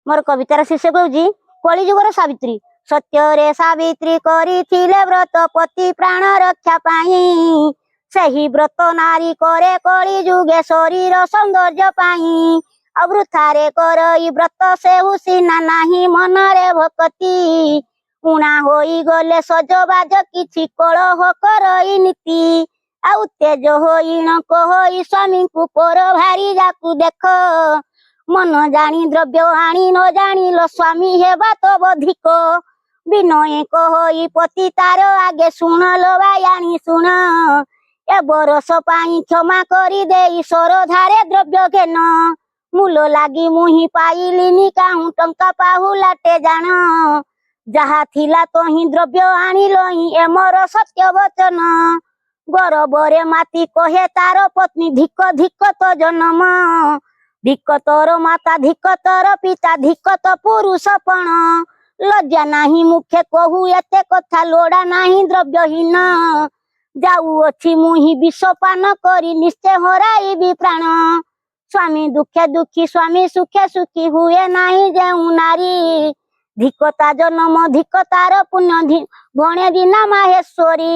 मोर कवितार शीर्षक हूँ कलिजुगर सावित्री। सत्य सावित्री करिथिले व्रत पति प्राण रक्षा पाई। सही व्रत नारी करे कलिजुगे शरीर सौंदर्य पाई। अवृथारे करई व्रत से हुसीना नाही मनरे भक्ति। उणा होई गले सजबाज किछि कलह करई नीति। आउ तेज होई नक होई स्वामी को पर भारी जाकू देख। मन जानी द्रव्य आनी न जानिल स्वामी हेबा तो बधिक। विनय कहि पति तार आगे शुणल बायाणी शुण। ए बरस पाई क्षमा करी देई सरधारे द्रव्य घेन। मूल लागी मुही पाइलिनी काहू टंका पाहुलाटे जान। जहा थिला तोही द्रव्य आनिलही ए मोर सत्य वचन। गरबरे माती कहे तार पत्नी धिक धिक तो जन्म। धिक तोर माता धिक तोर पिता धिक तो पुरुषपण। लज्जा नाही मुखे कहू एते कथा लोड़ा नाही द्रव्यहीन। जाऊ अछि मुही विषपान करी निश्चय हराइबी प्राण। स्वामी दुखे दुखी स्वामी सुखे सुखी हुए नाही जेउ नारी। धिकता जन्म धिकतार पुण्य भणे दीना माहेश्वरी।